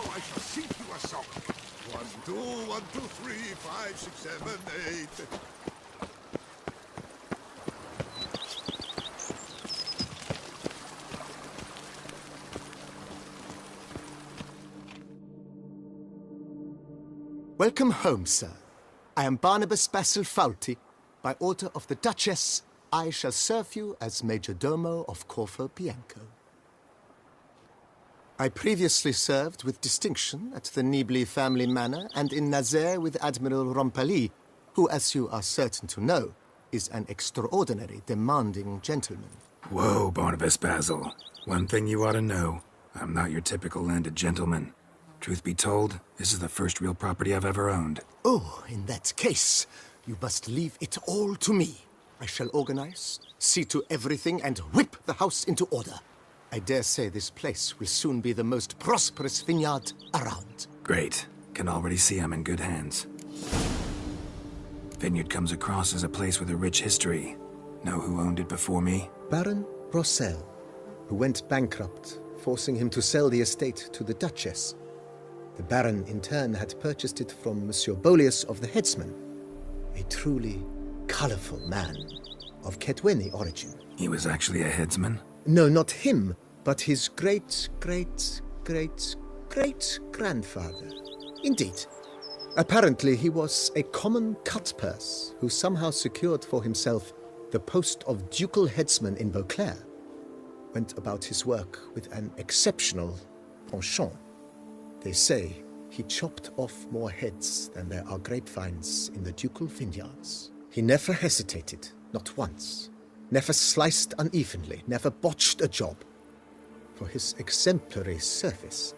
I shall sink you a sock. 1, 2, 1, 2, 3, 5, 6, 7, 8. Welcome home, sir. I am Barnabas Basil Faulty. By order of the Duchess, I shall serve you as Major Domo of Corvo Bianco. I previously served with distinction at the Nibli family manor and in Nazaire with Admiral Rompali, who, as you are certain to know, is an extraordinary demanding gentleman. Whoa, Barnabas Basil. One thing you ought to know. I'm not your typical landed gentleman. Truth be told, this is the first real property I've ever owned. Oh, in that case, you must leave it all to me. I shall organize, see to everything, and whip the house into order. I dare say this place will soon be the most prosperous vineyard around. Great. Can already see I'm in good hands. Vineyard comes across as a place with a rich history. Know who owned it before me? Baron Rossel, who went bankrupt, forcing him to sell the estate to the Duchess. The Baron, in turn, had purchased it from Monsieur Bolius of the Headsman, a truly colorful man of Ketweni origin. He was actually a headsman? No, not him, but his great-great-great-great-grandfather. Indeed. Apparently, he was a common cut-purse who somehow secured for himself the post of ducal headsman in Beauclair. Went about his work with an exceptional penchant. They say he chopped off more heads than there are grapevines in the ducal vineyards. He never hesitated, not once. Never sliced unevenly, never botched a job. For his exemplary service,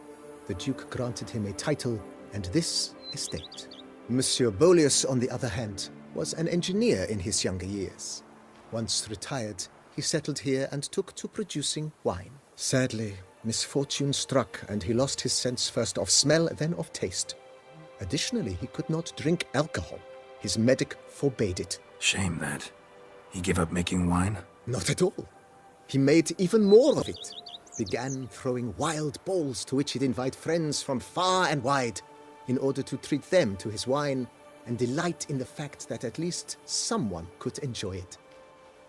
the Duke granted him a title and this estate. Monsieur Bolius, on the other hand, was an engineer in his younger years. Once retired, he settled here and took to producing wine. Sadly, misfortune struck and he lost his sense first of smell, then of taste. Additionally, he could not drink alcohol. His medic forbade it. Shame that. He gave up making wine? Not at all. He made even more of it. Began throwing wild balls to which he'd invite friends from far and wide in order to treat them to his wine and delight in the fact that at least someone could enjoy it.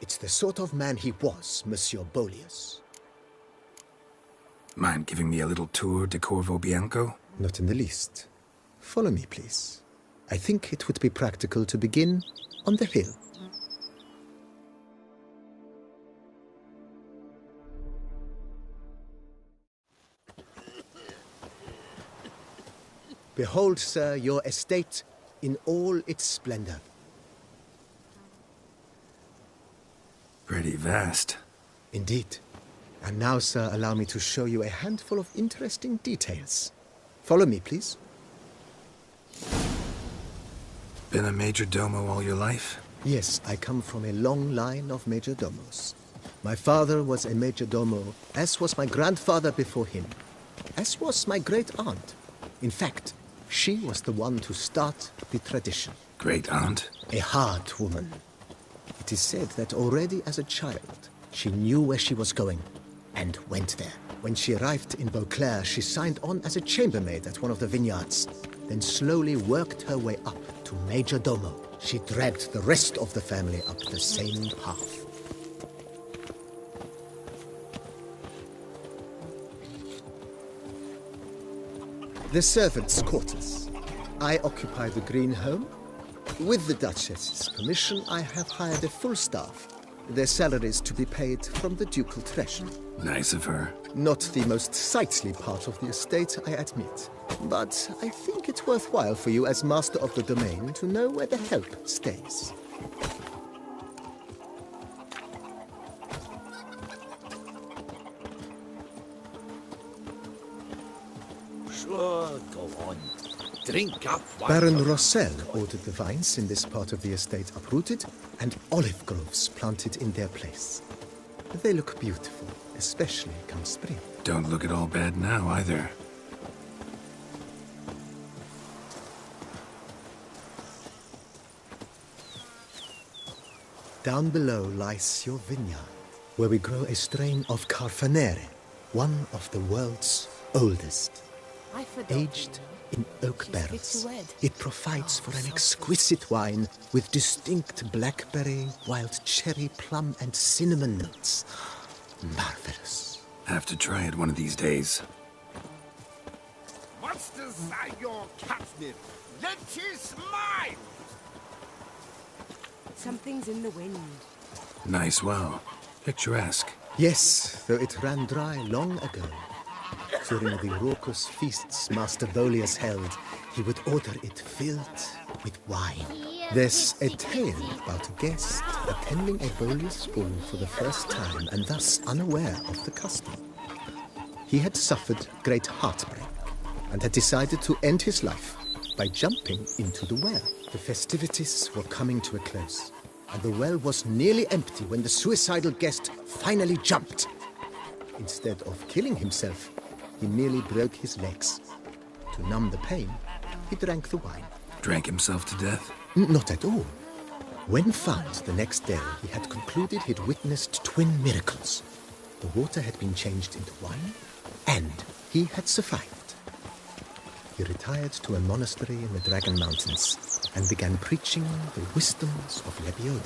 It's the sort of man he was, Monsieur Bolius. Mind giving me a little tour de Corvo Bianco? Not in the least. Follow me, please. I think it would be practical to begin on the hill. Behold, sir, your estate in all its splendor. Pretty vast. Indeed. And now, sir, allow me to show you a handful of interesting details. Follow me, please. Been a major domo all your life? Yes, I come from a long line of major domos. My father was a major domo, as was my grandfather before him, as was my great-aunt. In fact, she was the one to start the tradition. Great-aunt? A hard woman. It is said that already as a child, she knew where she was going and went there. When she arrived in Beauclair, she signed on as a chambermaid at one of the vineyards, then slowly worked her way up to Major Domo. She dragged the rest of the family up the same path. The servants' quarters. I occupy the green home. With the Duchess's permission, I have hired a full staff. Their salaries to be paid from the ducal treasury. Nice of her. Not the most sightly part of the estate, I admit. But I think it's worthwhile for you as master of the domain to know where the help stays. Sure, go on. Drink up. Baron Rossel ordered the vines in this part of the estate uprooted and olive groves planted in their place. They look beautiful, especially come spring. Don't look at all bad now, either. Down below lies your vineyard, where we grow a strain of Carfanere, one of the world's oldest. Aged in oak barrels, it provides for an exquisite wine with distinct blackberry, wild cherry, plum, and cinnamon notes. Marvelous. Have to try it one of these days. Monsters are your catnip. That is mine! Something's in the wind. Nice well. Picturesque. Yes, though it ran dry long ago. During the raucous feasts Master Bolius held, he would order it filled with wine. There's a tale about a guest attending a Bolius ball for the first time and thus unaware of the custom. He had suffered great heartbreak and had decided to end his life by jumping into the well. The festivities were coming to a close, and the well was nearly empty when the suicidal guest finally jumped. Instead of killing himself, he merely broke his legs. To numb the pain, he drank the wine. Drank himself to death? Not at all. When found the next day, he had concluded he'd witnessed twin miracles. The water had been changed into wine, and he had survived. He retired to a monastery in the Dragon Mountains and began preaching the wisdoms of Lebioda.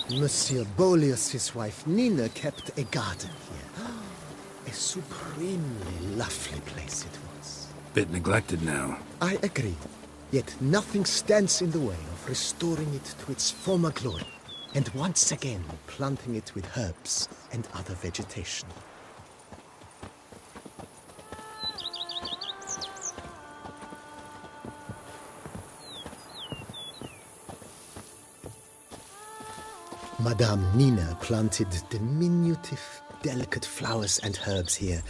Monsieur Bolius' wife Nina kept a garden here. A supremely lovely place it was. Bit neglected now. I agree. Yet nothing stands in the way of restoring it to its former glory, and once again planting it with herbs and other vegetation. Madame Nina planted diminutive, delicate flowers and herbs here.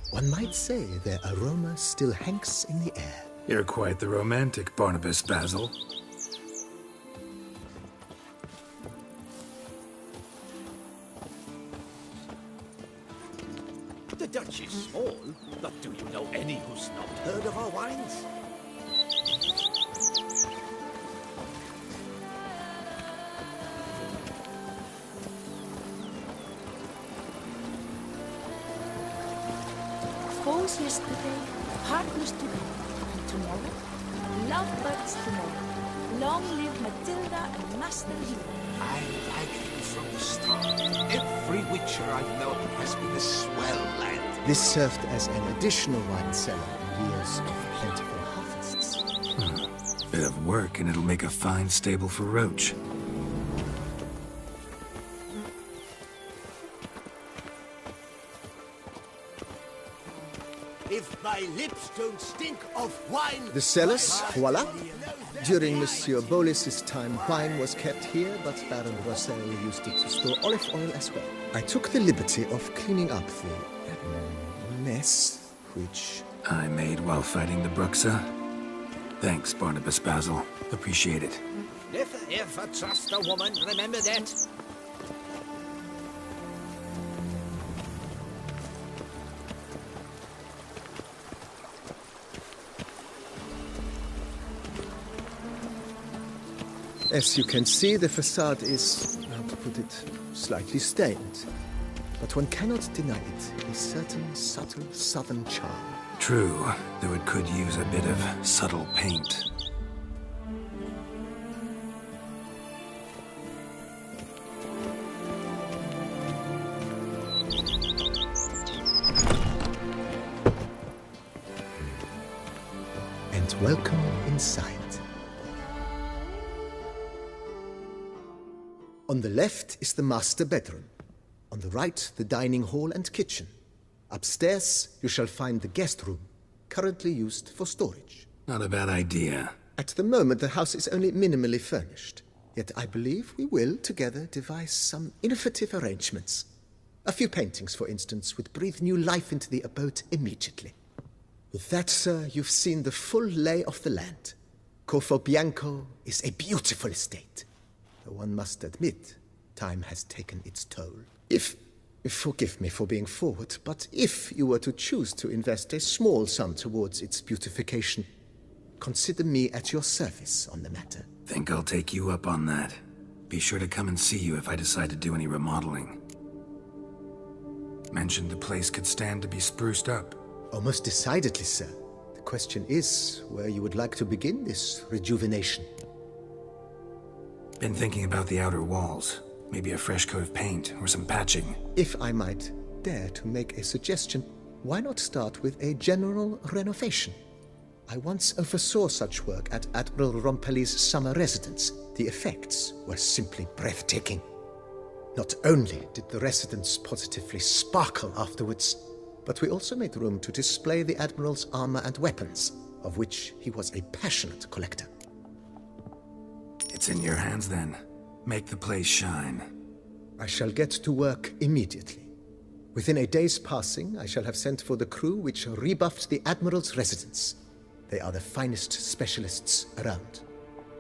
One might say their aroma still hangs in the air. You're quite the romantic, Barnabas Basil. The Dutch is small, but do you know any who's not heard of our wines? Foes yesterday, partners today, and tomorrow, lovebirds tomorrow. Long live Matilda and Master Hugh. I like him from the start. Every witcher I've known has been a swell lad. This served as an additional wine cellar in years of plentiful harvests. Bit of work and it'll make a fine stable for Roach. If my lips don't stink of wine... The cellars, voila. During Monsieur Bolis's time, wine was kept here, but Baron Rossel used it to store olive oil as well. I took the liberty of cleaning up the mess, which... I made while fighting the Bruxa. Thanks, Barnabas Basil. Appreciate it. Never ever trust a woman, remember that? As you can see, the facade is, how to put it, slightly stained. But one cannot deny it, a certain subtle southern charm. True, though it could use a bit of subtle paint. And welcome inside. On the left is the master bedroom. On the right, the dining hall and kitchen. Upstairs, you shall find the guest room, currently used for storage. Not a bad idea. At the moment, the house is only minimally furnished. Yet I believe we will, together, devise some innovative arrangements. A few paintings, for instance, would breathe new life into the abode immediately. With that, sir, you've seen the full lay of the land. Corfo Bianco is a beautiful estate. Though one must admit, time has taken its toll. Forgive me for being forward, but if you were to choose to invest a small sum towards its beautification, consider me at your service on the matter. Think I'll take you up on that. Be sure to come and see you if I decide to do any remodeling. Mentioned the place could stand to be spruced up. Oh, most decidedly, sir. The question is where you would like to begin this rejuvenation. Been thinking about the outer walls. Maybe a fresh coat of paint or some patching. If I might dare to make a suggestion, why not start with a general renovation? I once oversaw such work at Admiral Rompelli's summer residence. The effects were simply breathtaking. Not only did the residence positively sparkle afterwards, but we also made room to display the Admiral's armor and weapons, of which he was a passionate collector. It's in your hands then. Make the place shine. I shall get to work immediately. Within a day's passing, I shall have sent for the crew which rebuffed the Admiral's residence. They are the finest specialists around.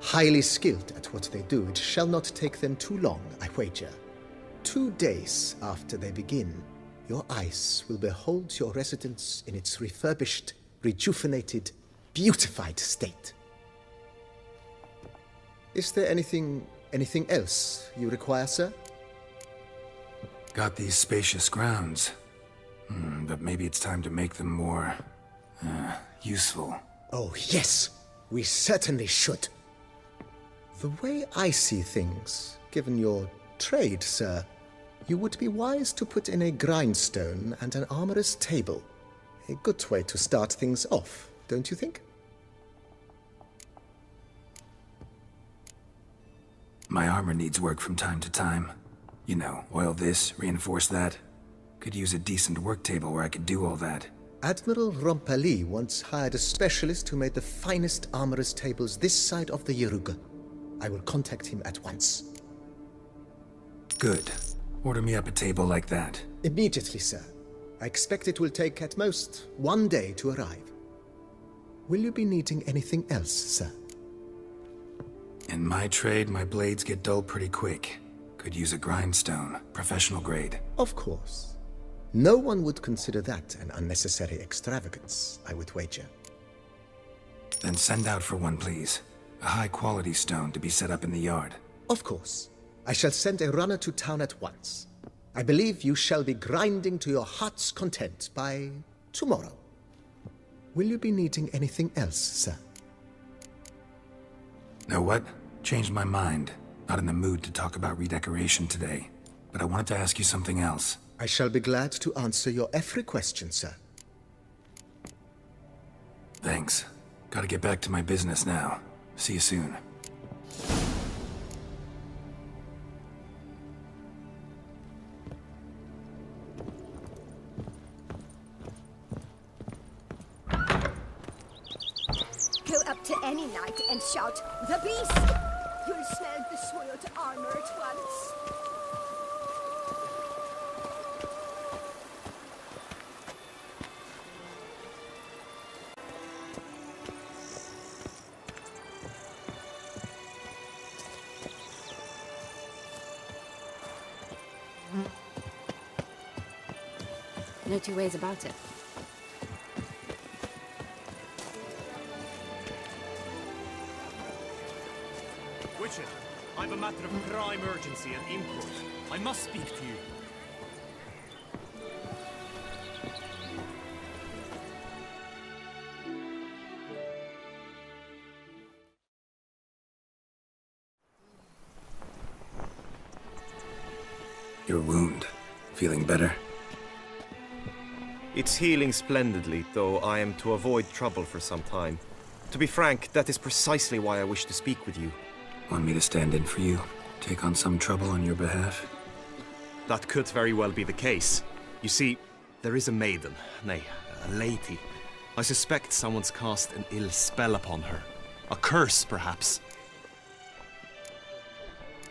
Highly skilled at what they do, it shall not take them too long, I wager. 2 days after they begin, your eyes will behold your residence in its refurbished, rejuvenated, beautified state. Is there anything else you require, sir? Got these spacious grounds. But maybe it's time to make them more... useful. Oh, yes. We certainly should. The way I see things, given your trade, sir, you would be wise to put in a grindstone and an armorer's table. A good way to start things off, don't you think? My armor needs work from time to time. You know, oil this, reinforce that. Could use a decent work table where I could do all that. Admiral Rompelli once hired a specialist who made the finest armorer's tables this side of the Yaruga. I will contact him at once. Good. Order me up a table like that. Immediately, sir. I expect it will take at most 1 day to arrive. Will you be needing anything else, sir? In my trade, my blades get dull pretty quick. Could use a grindstone, professional grade. Of course. No one would consider that an unnecessary extravagance, I would wager. Then send out for one, please. A high-quality stone to be set up in the yard. Of course. I shall send a runner to town at once. I believe you shall be grinding to your heart's content by tomorrow. Will you be needing anything else, sir? Know what? Changed my mind. Not in the mood to talk about redecoration today. But I wanted to ask you something else. I shall be glad to answer your every question, sir. Thanks. Gotta get back to my business now. See you soon. Go up to any knight and shout, "The beast!" You'll smell the soiled armor at once. No two ways about it. Witcher, I've a matter of prime urgency and import. I must speak to you. Your wound. Feeling better? It's healing splendidly, though I am to avoid trouble for some time. To be frank, that is precisely why I wish to speak with you. Want me to stand in for you? Take on some trouble on your behalf? That could very well be the case. You see, there is a maiden, nay, a lady. I suspect someone's cast an ill spell upon her. A curse, perhaps.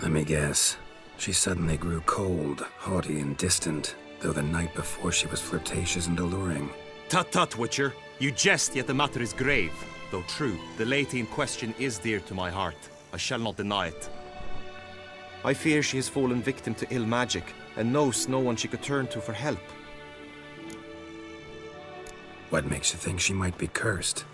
Let me guess. She suddenly grew cold, haughty, and distant, though the night before she was flirtatious and alluring. Tut tut, Witcher. You jest, yet the matter is grave. Though true, the lady in question is dear to my heart. I shall not deny it. I fear she has fallen victim to ill magic, and knows no one she could turn to for help. What makes you think she might be cursed?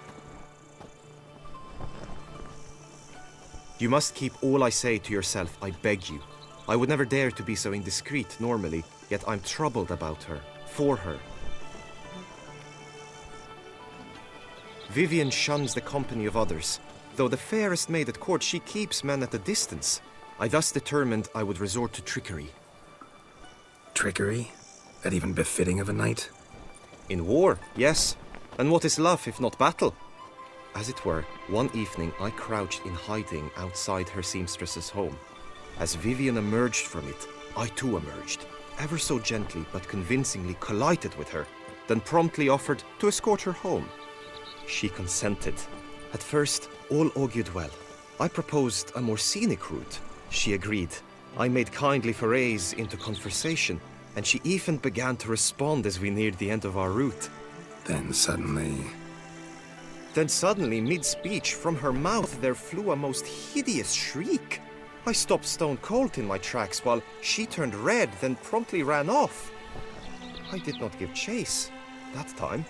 You must keep all I say to yourself, I beg you. I would never dare to be so indiscreet normally, yet I'm troubled about her, for her. Vivian shuns the company of others. Though the fairest maid at court, she keeps men at a distance. I thus determined I would resort to trickery. Trickery? That even befitting of a knight? In war, yes. And what is love if not battle? As it were, one evening I crouched in hiding outside her seamstress's home. As Vivian emerged from it, I too emerged, ever so gently but convincingly collided with her, then promptly offered to escort her home. She consented. At first, all augured well. I proposed a more scenic route. She agreed. I made kindly forays into conversation, and she even began to respond as we neared the end of our route. Then suddenly, mid-speech, from her mouth there flew a most hideous shriek. I stopped stone cold in my tracks while she turned red, then promptly ran off. I did not give chase that time.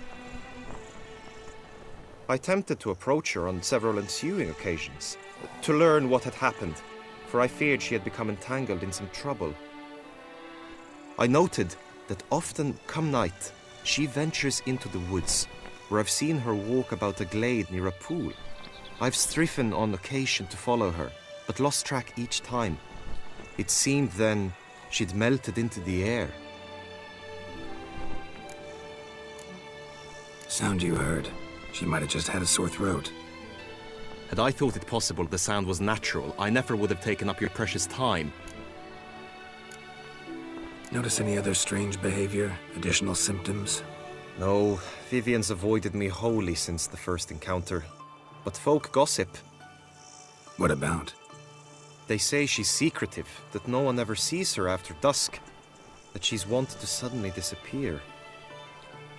I attempted to approach her on several ensuing occasions, to learn what had happened, for I feared she had become entangled in some trouble. I noted that often, come night, she ventures into the woods, where I've seen her walk about a glade near a pool. I've striven on occasion to follow her, but lost track each time. It seemed then she'd melted into the air. sound you heard. She might have just had a sore throat. Had I thought it possible the sound was natural, I never would have taken up your precious time. Notice any other strange behavior? Additional symptoms? No, Vivian's avoided me wholly since the first encounter. But folk gossip. What about? They say she's secretive, that no one ever sees her after dusk, that she's wont to suddenly disappear.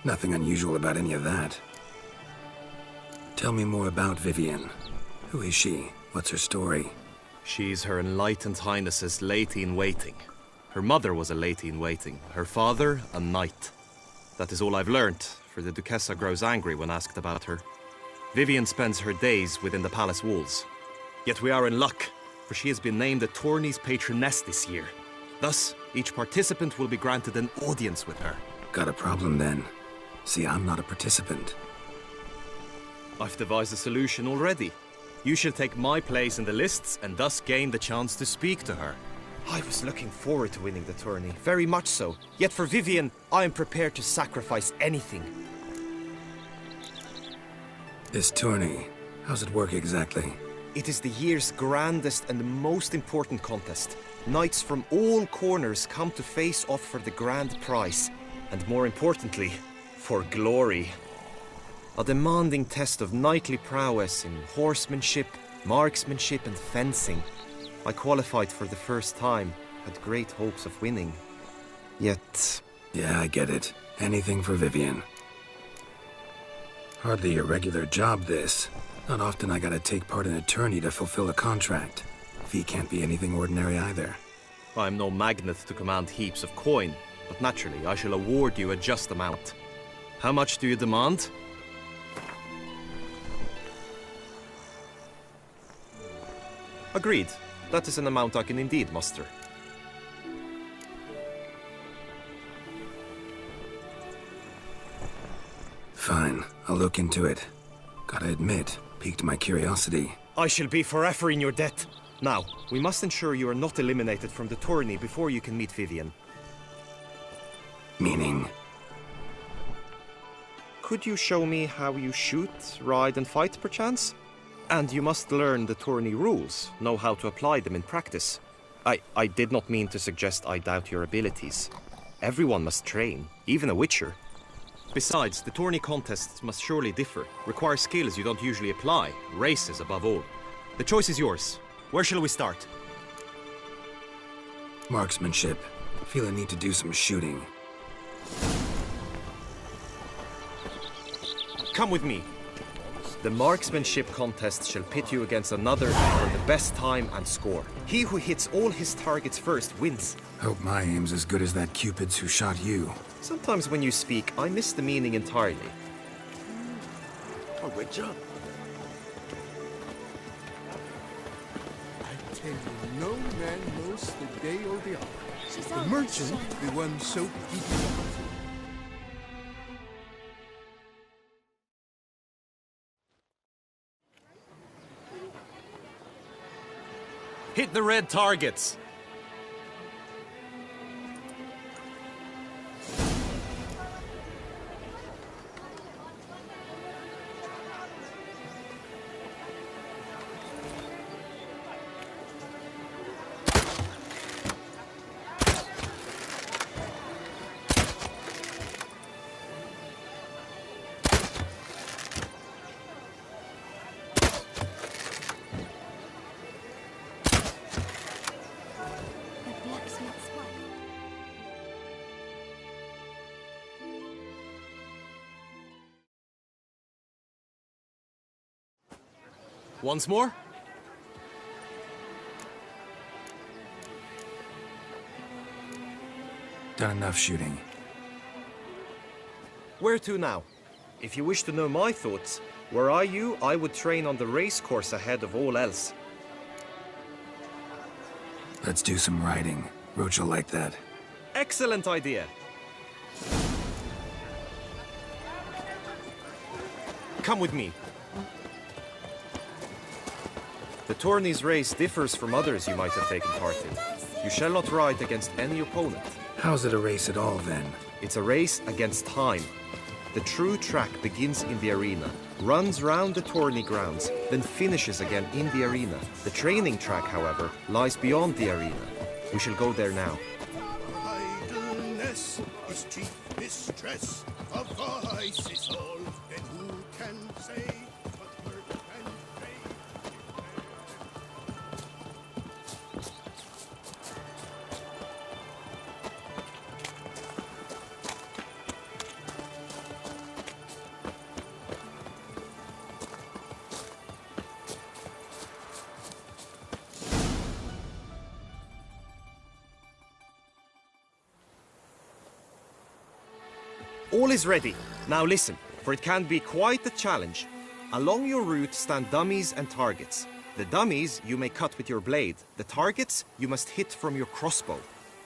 Nothing unusual about any of that. Tell me more about Vivian. Who is she? What's her story? She's Her Enlightened Highness's lady-in-waiting. Her mother was a lady-in-waiting, her father a knight. That is all I've learnt, for the Duchessa grows angry when asked about her. Vivian spends her days within the palace walls. Yet we are in luck, for she has been named the tourney's patroness this year. Thus, each participant will be granted an audience with her. Got a problem then. See, I'm not a participant. I've devised a solution already. You shall take my place in the lists and thus gain the chance to speak to her. I was looking forward to winning the tourney, very much so. Yet for Vivian, I am prepared to sacrifice anything. This tourney, how's it work exactly? It is the year's grandest and most important contest. Knights from all corners come to face off for the grand prize. And more importantly, for glory. A demanding test of knightly prowess in horsemanship, marksmanship and fencing. I qualified for the first time, had great hopes of winning. Yet... Yeah, I get it. Anything for Vivian. Hardly a regular job, this. Not often I gotta take part in a tourney to fulfill a contract. Fee can't be anything ordinary either. I'm no magnet to command heaps of coin, but naturally I shall award you a just amount. How much do you demand? Agreed. That is an amount I can indeed muster. Fine, I'll look into it. Gotta admit, piqued my curiosity. I shall be forever in your debt. Now, we must ensure you are not eliminated from the tourney before you can meet Vivian. Meaning? Could you show me how you shoot, ride and fight, perchance? And you must learn the tourney rules, know how to apply them in practice. I did not mean to suggest I doubt your abilities. Everyone must train, even a witcher. Besides, the tourney contests must surely differ, require skills you don't usually apply, races above all. The choice is yours. Where shall we start? Marksmanship. Feel a need to do some shooting. Come with me. The marksmanship contest shall pit you against another for the best time and score. He who hits all his targets first wins. Hope my aim's as good as that Cupid's who shot you. Sometimes when you speak, I miss the meaning entirely. A witcher? tell you, no man knows the day or the hour. She's The always merchant, showing the one so eager. Hit the red targets! The blacksmith's wife. Once more? Done enough shooting. Where to now? If you wish to know my thoughts, were I you, I would train on the race course ahead of all else. Let's do some riding. Roach will like that. Excellent idea! Come with me. The tourney's race differs from others you might have taken part in. You shall not ride against any opponent. How's it a race at all, then? It's a race against time. The true track begins in the arena, runs round the tourney grounds, then finishes again in the arena. The training track, however, lies beyond the arena. We shall go there now. Idleness is chief mistress of vice is all. Then who can say what work can pay? All is ready. Now listen, for it can be quite a challenge. Along your route stand dummies and targets. The dummies you may cut with your blade. The targets you must hit from your crossbow.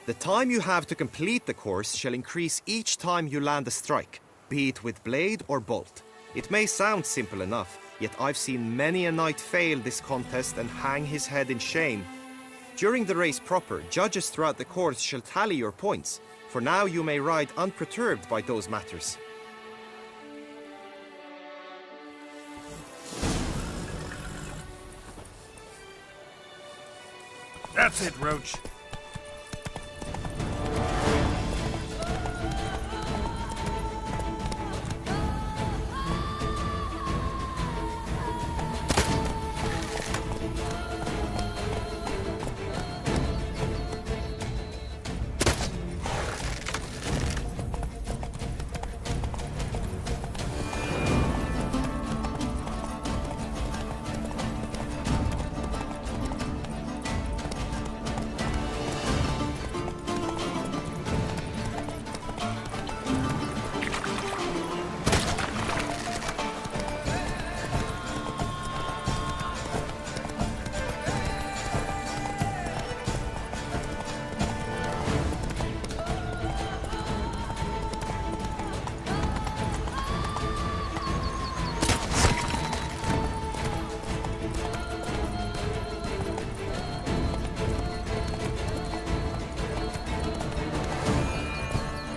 The time you have to complete the course shall increase each time you land a strike, be it with blade or bolt. It may sound simple enough, yet I've seen many a knight fail this contest and hang his head in shame. During the race proper, judges throughout the course shall tally your points. For now you may ride unperturbed by those matters. That's it, Roach.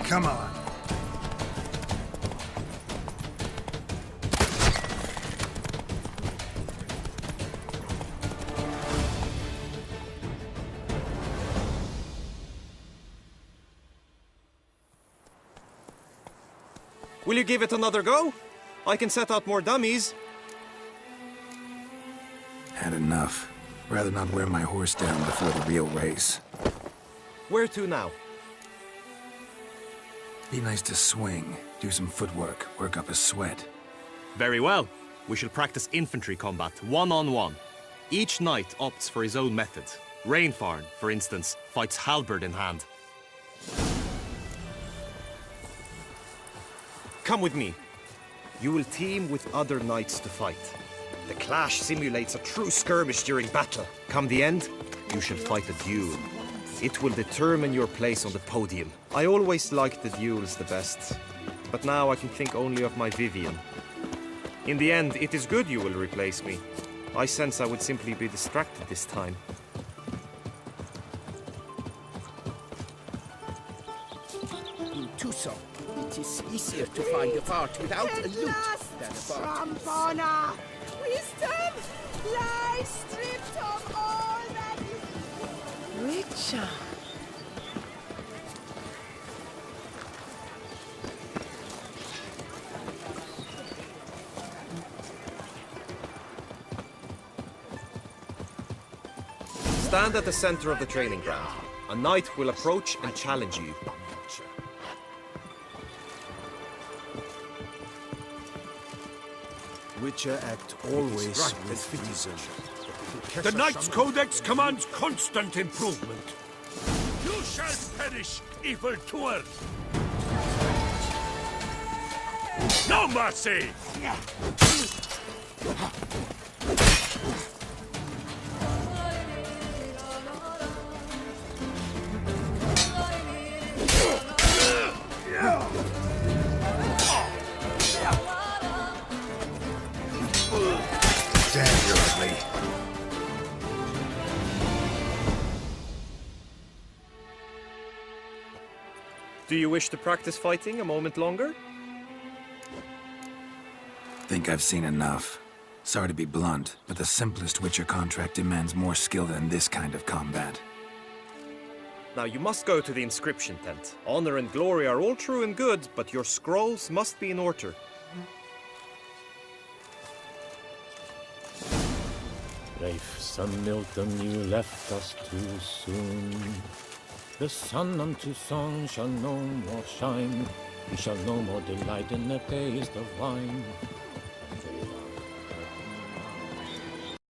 Come on. Will you give it another go? I can set out more dummies. Had enough. Rather not wear my horse down before the real race. Where to now? Be nice to swing, do some footwork, work up a sweat. Very well. We shall practice infantry combat, one-on-one. Each knight opts for his own method. Rainfarn, for instance, fights halberd in hand. Come with me. You will team with other knights to fight. The clash simulates a true skirmish during battle. Come the end, You shall fight a duel. It will determine your place on the podium. I always liked the duels the best, but now I can think only of my Vivian. In the end, it is good you will replace me. I sense I would simply be distracted this time. In Tucson, it is easier to find a fart without a loot than a fart. Trampona! Wisdom lies stripped of all that is... Richard. Stand at the center of the training ground. A knight will approach and challenge you. Witcher act always with reason. The Knight's Codex commands constant improvement. You shall perish, evildoer! No mercy! Damn, you're ugly. Do you wish to practice fighting a moment longer? Think I've seen enough. Sorry to be blunt, but the simplest Witcher contract demands more skill than this kind of combat. Now you must go to the inscription tent. Honor and glory are all true and good, but your scrolls must be in order. Rafe, son Milton, you left us too soon. The sun unto song shall no more shine. We shall no more delight in the taste of wine.